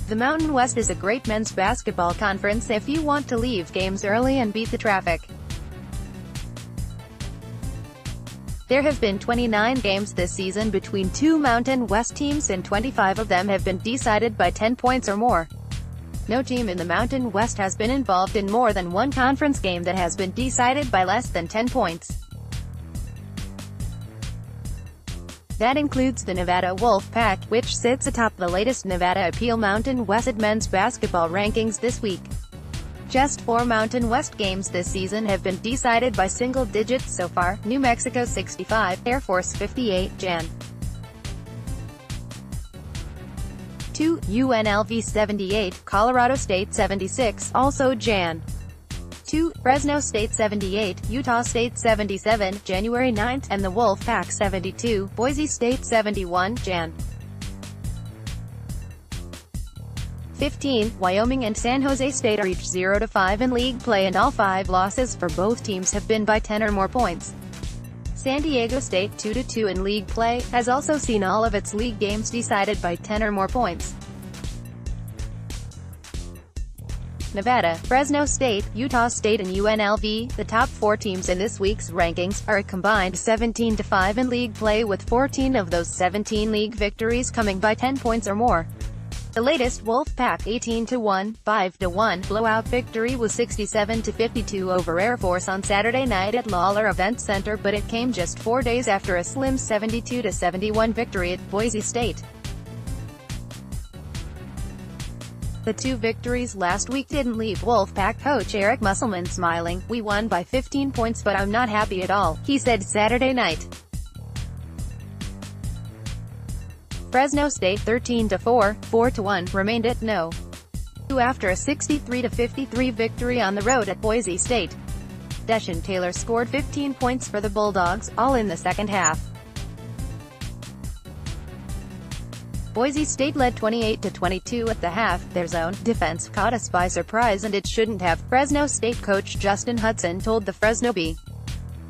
The Mountain West is a great men's basketball conference if you want to leave games early and beat the traffic. There have been 29 games this season between two Mountain West teams and 25 of them have been decided by 10 points or more. No team in the Mountain West has been involved in more than one conference game that has been decided by less than 10 points. That includes the Nevada Wolfpack, which sits atop the latest Nevada Appeal Mountain West men's basketball rankings this week. Just 4 Mountain West games this season have been decided by single digits so far: New Mexico 65, Air Force 58, Jan. 2, UNLV 78, Colorado State 76, also Jan. 2, Fresno State 78, Utah State 77, January 9th, and the Wolfpack 72, Boise State 71, Jan. 15, Wyoming and San Jose State are each 0-5 in league play and all 5 losses for both teams have been by 10 or more points. San Diego State, 2-2 in league play, has also seen all of its league games decided by 10 or more points. Nevada, Fresno State, Utah State and UNLV, the top 4 teams in this week's rankings, are a combined 17-5 in league play, with 14 of those 17 league victories coming by 10 points or more. The latest Wolfpack 18-1, 5-1 blowout victory was 67-52 over Air Force on Saturday night at Lawler Event Center, but it came just 4 days after a slim 72-71 victory at Boise State. The 2 victories last week didn't leave Wolfpack coach Eric Musselman smiling. "We won by 15 points but I'm not happy at all," he said Saturday night. Fresno State 13-4, 4-1, remained at no. After a 63-53 victory on the road at Boise State. Deshaun Taylor scored 15 points for the Bulldogs, all in the second half. Boise State led 28-22 at the half. Their zone defense caught us by surprise and it shouldn't have, Fresno State coach Justin Hudson told the Fresno Bee.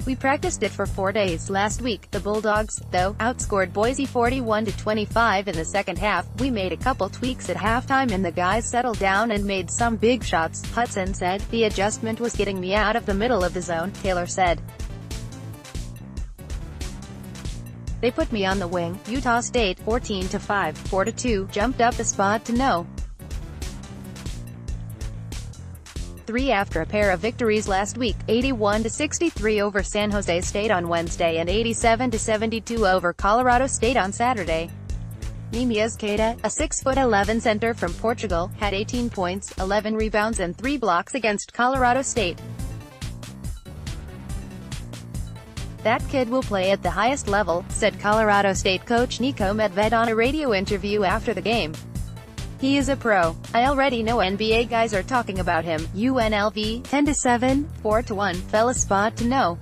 "We practiced it for 4 days last week." The Bulldogs, though, outscored Boise 41-25 in the second half. "We made a couple tweaks at halftime and the guys settled down and made some big shots," Hudson said. "The adjustment was getting me out of the middle of the zone," Taylor said. "They put me on the wing." Utah State, 14-5, 4-2, jumped up a spot to no. 3 after a pair of victories last week, 81-63 over San Jose State on Wednesday and 87-72 over Colorado State on Saturday. Nemias Queta, a 6'11" center from Portugal, had 18 points, 11 rebounds and 3 blocks against Colorado State. "That kid will play at the highest level," said Colorado State coach Nico Medved on a radio interview after the game. "He is a pro. I already know NBA guys are talking about him." UNLV, 10-7, 4-1, fell a spot to no.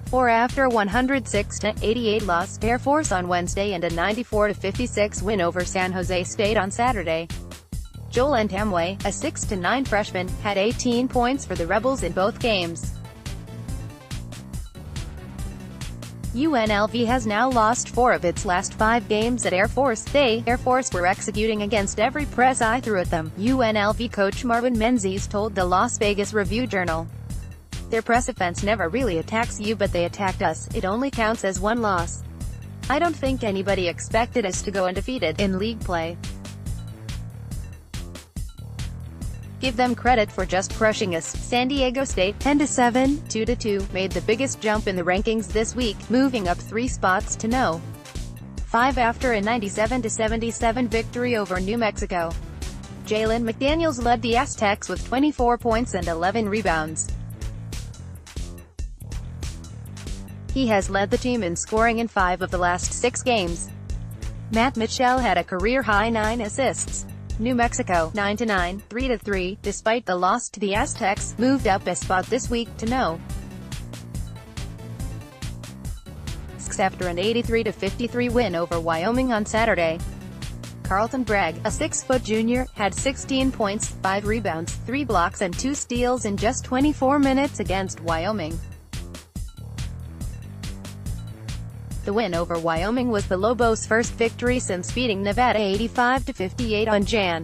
4 after a 106-88 loss to Air Force on Wednesday and a 94-56 win over San Jose State on Saturday. Joel Ntamwe, a 6'9" freshman, had 18 points for the Rebels in both games. UNLV has now lost 4 of its last 5 games at Air Force. Air Force were executing against every press I threw at them, UNLV coach Marvin Menzies told the Las Vegas Review-Journal. "Their press offense never really attacks you, but they attacked us. It only counts as 1 loss. I don't think anybody expected us to go undefeated in league play. Give them credit for just crushing us." San Diego State, 10-7, 2-2, made the biggest jump in the rankings this week, moving up 3 spots to no. 5 after a 97-77 victory over New Mexico. Jalen McDaniels led the Aztecs with 24 points and 11 rebounds. He has led the team in scoring in 5 of the last 6 games. Matt Mitchell had a career-high 9 assists. New Mexico, 9-9, 3-3, despite the loss to the Aztecs, moved up a spot this week to no. 6 after an 83-53 win over Wyoming on Saturday. Carlton Bragg, a 6-foot junior, had 16 points, 5 rebounds, 3 blocks and 2 steals in just 24 minutes against Wyoming. The win over Wyoming was the Lobos' first victory since beating Nevada 85-58 on Jan.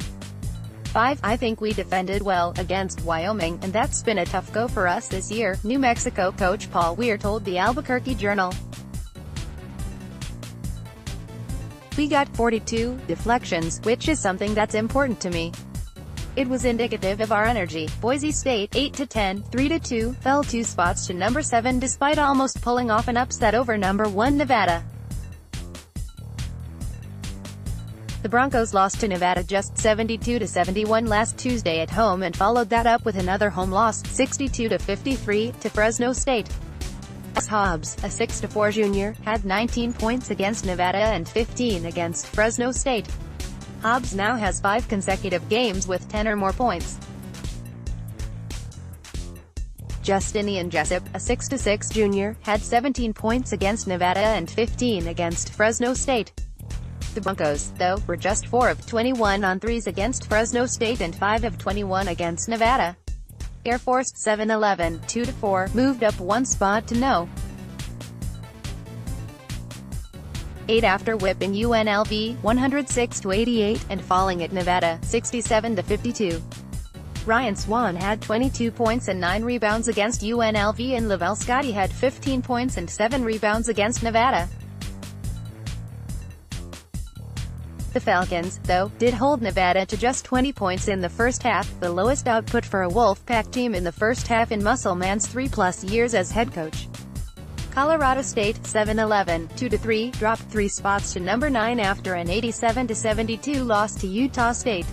5. I think we defended well against Wyoming, and that's been a tough go for us this year, New Mexico coach Paul Weir told the Albuquerque Journal. We got 42 deflections, which is something that's important to me. It was indicative of our energy. Boise State, 8-10, 3-2, fell 2 spots to number 7 despite almost pulling off an upset over number 1 Nevada. The Broncos lost to Nevada just 72-71 last Tuesday at home and followed that up with another home loss, 62-53, to Fresno State. Hobbs, a 6'4" junior, had 19 points against Nevada and 15 against Fresno State. Hobbs now has 5 consecutive games with 10 or more points. Justinian Jessup, a 6'6" junior, had 17 points against Nevada and 15 against Fresno State. The Broncos, though, were just 4 of 21 on threes against Fresno State and 5 of 21 against Nevada. Air Force, 7-11, 2-4, moved up 1 spot to No. 8 after whipping UNLV, 106-88, and falling at Nevada, 67-52. Ryan Swan had 22 points and 9 rebounds against UNLV, and Lavelle Scotty had 15 points and 7 rebounds against Nevada. The Falcons, though, did hold Nevada to just 20 points in the first half, the lowest output for a Wolfpack team in the first half in Musselman's 3+ years as head coach. Colorado State, 7-11, 2-3, dropped 3 spots to number 9 after an 87-72 loss to Utah State.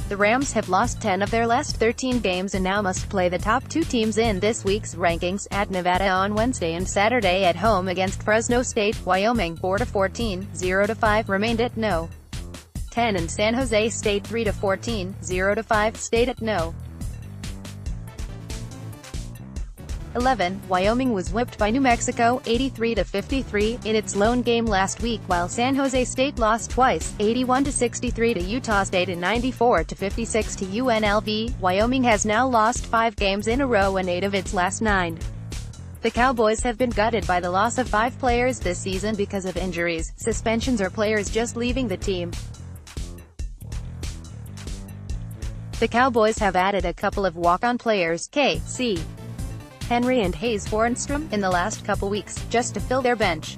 The Rams have lost 10 of their last 13 games and now must play the top 2 teams in this week's rankings, at Nevada on Wednesday and Saturday at home against Fresno State. Wyoming, 4-14, 0-5, remained at No. 10, and San Jose State, 3-14, 0-5, stayed at No. 11. Wyoming was whipped by New Mexico, 83-53, in its lone game last week, while San Jose State lost twice, 81-63 to Utah State and 94-56 to UNLV. Wyoming has now lost 5 games in a row and 8 of its last 9. The Cowboys have been gutted by the loss of 5 players this season because of injuries, suspensions, or players just leaving the team. The Cowboys have added a couple of walk-on players, K.C. Henry and Hayes Hornstrom, in the last couple weeks, just to fill their bench.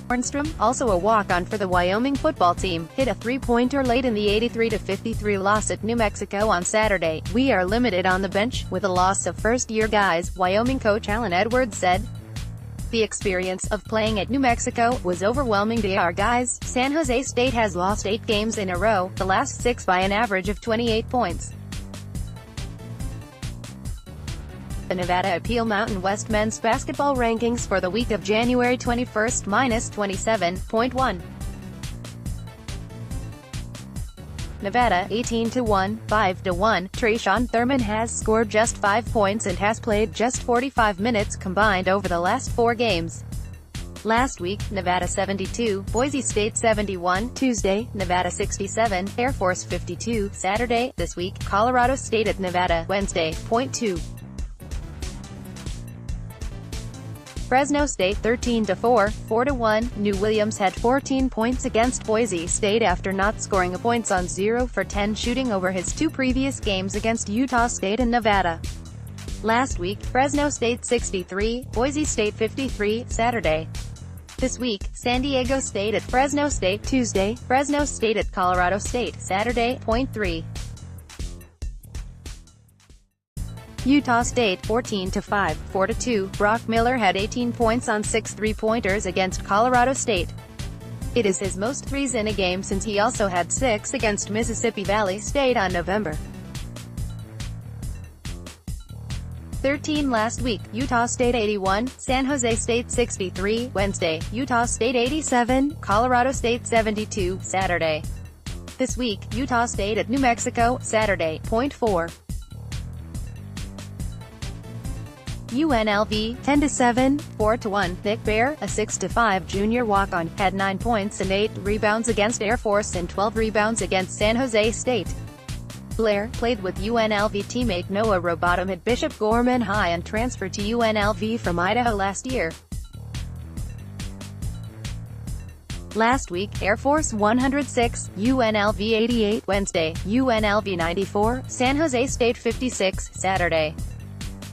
Hornstrom, also a walk-on for the Wyoming football team, hit a 3-pointer late in the 83-53 loss at New Mexico on Saturday. "We are limited on the bench, with a loss of first-year guys," Wyoming coach Alan Edwards said. "The experience of playing at New Mexico was overwhelming to our guys." San Jose State has lost 8 games in a row, the last 6 by an average of 28 points. The Nevada Appeal Mountain West men's basketball rankings for the week of January 21st, -27.1. Nevada, 18-1, 5-1. Trayshawn Thurman has scored just 5 points and has played just 45 minutes combined over the last 4 games. Last week, Nevada 72, Boise State 71, Tuesday, Nevada 67, Air Force 52, Saturday. This week, Colorado State at Nevada, Wednesday, .2. Fresno State 13-4, 4-1. New Williams had 14 points against Boise State after not scoring a points on 0 for 10 shooting over his 2 previous games against Utah State and Nevada. Last week, Fresno State 63, Boise State 53, Saturday. This week, San Diego State at Fresno State, Tuesday, Fresno State at Colorado State, Saturday, .3. Utah State, 14-5, 4-2. Brock Miller had 18 points on 6 3-pointers against Colorado State. It is his most threes in a game since he also had 6 against Mississippi Valley State on November 13 last week. Utah State 81, San Jose State 63, Wednesday, Utah State 87, Colorado State 72, Saturday. This week, Utah State at New Mexico, Saturday, .4. UNLV, 10-7, 4-1. Nick Bear, a 6'5" junior walk-on, had 9 points and 8 rebounds against Air Force and 12 rebounds against San Jose State. Blair played with UNLV teammate Noah Robotham at Bishop Gorman High and transferred to UNLV from Idaho last year. Last week, Air Force 106, UNLV 88, Wednesday, UNLV 94, San Jose State 56, Saturday.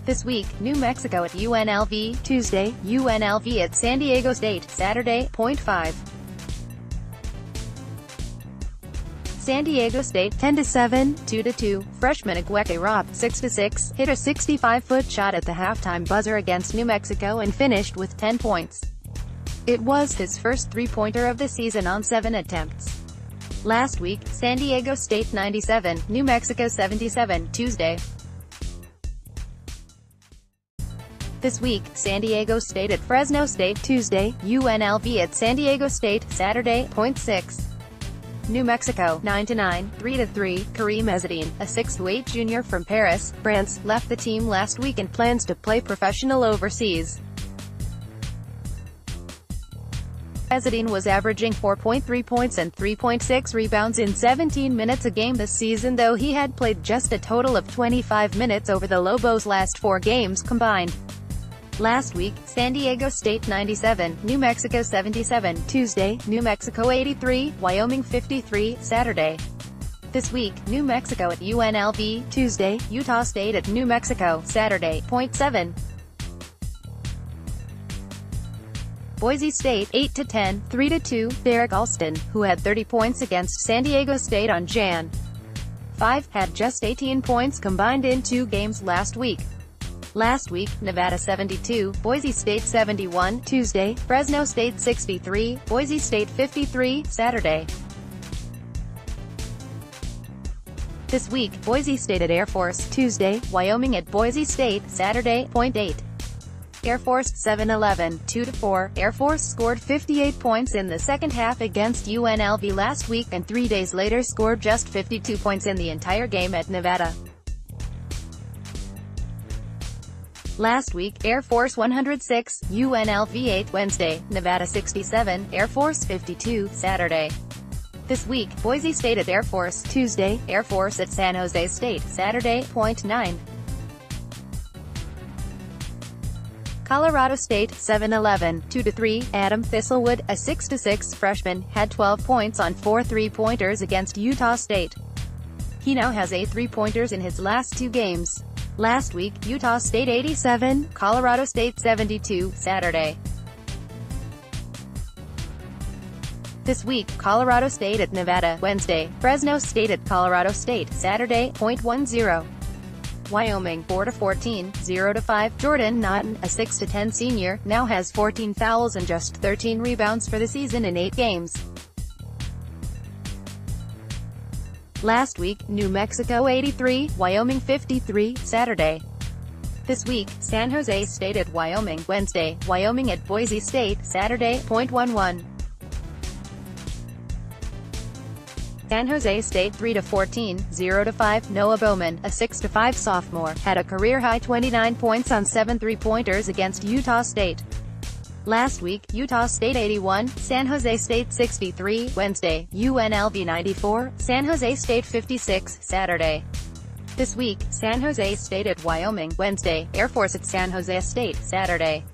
This week, New Mexico at UNLV, Tuesday, UNLV at San Diego State, Saturday, .5. San Diego State, 10-7, 2-2, freshman Igweke Rob, 6-6, hit a 65-foot shot at the halftime buzzer against New Mexico and finished with 10 points. It was his first three-pointer of the season on 7 attempts. Last week, San Diego State 97, New Mexico 77, Tuesday. This week, San Diego State at Fresno State, Tuesday, UNLV at San Diego State, Saturday, .6. New Mexico, 9-9, 3-3, Kareem Ezzedine, a 6'8" junior from Paris, France, left the team last week and plans to play professional overseas. Ezzedine was averaging 4.3 points and 3.6 rebounds in 17 minutes a game this season, though he had played just a total of 25 minutes over the Lobos' last 4 games combined. Last week, San Diego State 97, New Mexico 77, Tuesday, New Mexico 83, Wyoming 53, Saturday. This week, New Mexico at UNLV, Tuesday, Utah State at New Mexico, Saturday, .7. Boise State, 8-10, 3-2, Derek Alston, who had 30 points against San Diego State on Jan. 5, had just 18 points combined in 2 games last week. Last week, Nevada 72, Boise State 71, Tuesday, Fresno State 63, Boise State 53, Saturday. This week, Boise State at Air Force, Tuesday, Wyoming at Boise State, Saturday, .8. Air Force 7-11, 2-4, Air Force scored 58 points in the second half against UNLV last week and 3 days later scored just 52 points in the entire game at Nevada. Last week, Air Force 106, UNLV 8, Wednesday, Nevada 67, Air Force 52, Saturday. This week, Boise State at Air Force, Tuesday, Air Force at San Jose State, Saturday, .9. Colorado State, 7-11, 2-3, Adam Thistlewood, a 6'6" freshman, had 12 points on 4 three-pointers against Utah State. He now has 8 three-pointers in his last 2 games. Last week, Utah State 87, Colorado State 72, Saturday. This week, Colorado State at Nevada, Wednesday, Fresno State at Colorado State, Saturday, .10. Wyoming, 4-14, 0-5, Jordan Naughton, a 6-10 senior, now has 14 fouls and just 13 rebounds for the season in 8 games. Last week, New Mexico 83, Wyoming 53, Saturday. This week, San Jose State at Wyoming, Wednesday, Wyoming at Boise State, Saturday, .11. San Jose State 3-14, 0-5, Noah Bowman, a 6'5" sophomore, had a career-high 29 points on 7 three-pointers against Utah State. Last week, Utah State 81, San Jose State 63, Wednesday, UNLV 94, San Jose State 56, Saturday. This week, San Jose State at Wyoming, Wednesday, Air Force at San Jose State, Saturday.